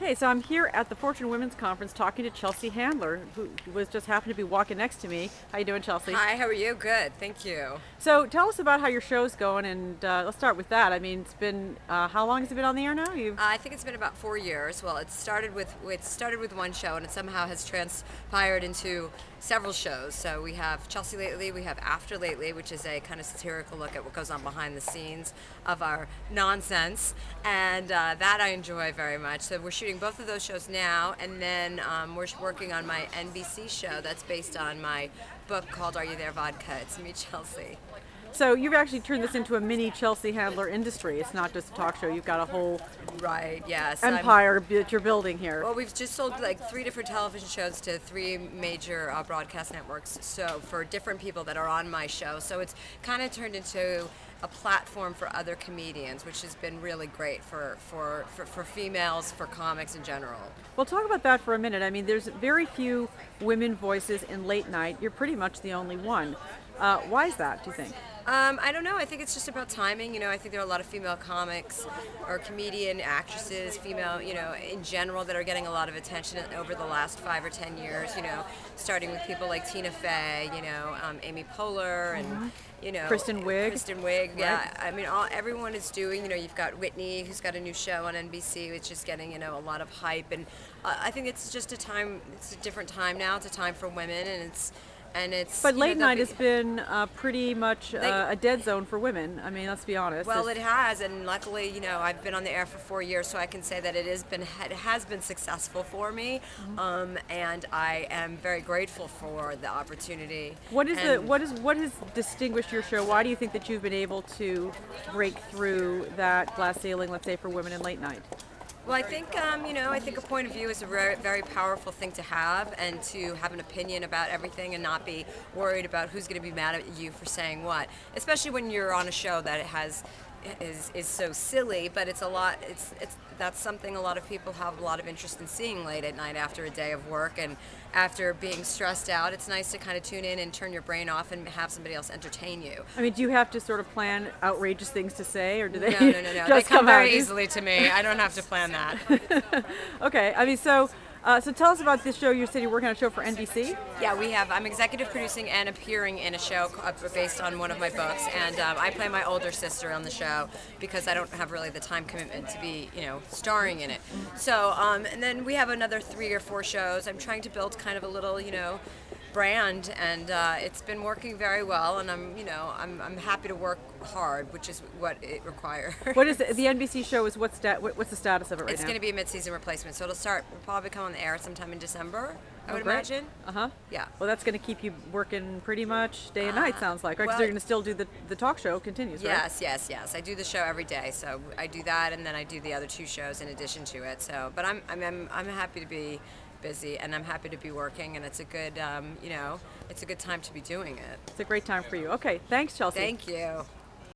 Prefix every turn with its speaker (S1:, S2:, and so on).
S1: Okay, so I'm here at the Fortune Women's Conference talking to Chelsea Handler, who was just happened to be walking next to me. How you doing, Chelsea?
S2: Hi, how are you? Good, thank you.
S1: So tell us about how your show's going, and let's start with that. I mean, it's been how long has it been on the air now? You've
S2: I think it's been about 4 years. Well, it started with one show, and it somehow has transpired into several shows. So we have Chelsea Lately, we have After Lately, which is a kind of satirical look at what goes on behind the scenes of our nonsense, and that I enjoy very much. So we're shooting both of those shows now, and then we're working on my NBC show that's based on my book called Are You There, Vodka? It's me, Chelsea.
S1: so you've actually turned this into a mini Chelsea Handler industry. It's not just a talk show. You've got a whole
S2: Right, yes.
S1: empire that you're building here.
S2: Well, we've just sold like three different television shows to three major broadcast networks. So for different people that are on my show, so it's kind of turned into a platform for other comedians, which has been really great for females, for comics in general.
S1: Well, talk about that for a minute. I mean, there's very few women voices in late night. You're pretty much the only one. Why is that, do you think?
S2: I don't know. I think it's just about timing. I think there are a lot of female comics or comedian actresses, female, in general, that are getting a lot of attention over the last 5 or 10 years. Starting with people like Tina Fey, Amy Poehler, and
S1: Kristen Wiig.
S2: Kristen Wiig. Yeah,
S1: Right.
S2: I mean, everyone is doing. You've got Whitney, who's got a new show on NBC, which is getting a lot of hype, and I think it's just a time. It's a different time now. It's a time for women, and it's.
S1: But late
S2: they'll
S1: night
S2: be-
S1: has been pretty much
S2: They-
S1: a dead zone for women. I mean, let's be honest.
S2: Well, it has, and luckily, I've been on the air for 4 years, so I can say that it has been successful for me, and I am very grateful for the opportunity.
S1: What
S2: And-
S1: what has distinguished your show? Why do you think that you've been able to break through that glass ceiling, let's say, for women in late night?
S2: Well, I think a point of view is a very, very powerful thing to have, and to have an opinion about everything and not be worried about who's going to be mad at you for saying what. Especially when you're on a show that is so silly, but it's a lot. It's that's something a lot of people have a lot of interest in seeing late at night after a day of work and after being stressed out. It's nice to kind of tune in and turn your brain off and have somebody else entertain you.
S1: I mean, do you have to sort of plan outrageous things to say, or do they
S2: No, no, no, no. They
S1: just
S2: come
S1: out?
S2: very easily to me. I don't have to plan that.
S1: Okay, I mean, so tell us about this show. You said you're working on a show for NBC.
S2: Yeah, I'm executive producing and appearing in a show based on one of my books, and I play my older sister on the show because I don't have really the time commitment to be, starring in it. So, and then we have another 3 or 4 shows. I'm trying to build kind of a little, brand, and it's been working very well. And I'm happy to work hard, which is what it requires.
S1: What is it? The NBC show is what's the status of it right
S2: It's
S1: now?
S2: going to be a mid-season replacement, so will probably come on the air sometime in December, I would
S1: great.
S2: imagine.
S1: Uh-huh.
S2: Yeah.
S1: Well, that's going to keep you working pretty much day and night, sounds like, right? Because
S2: well-
S1: you're going to still do the talk show continues, right?
S2: Yes. I do the show every day, so I do that, and then I do the other 2 shows in addition to it. So, but I'm happy to be busy, and I'm happy to be working, and it's a good it's a good time to be doing it.
S1: It's a great time for you. Okay, thanks, Chelsea.
S2: Thank you.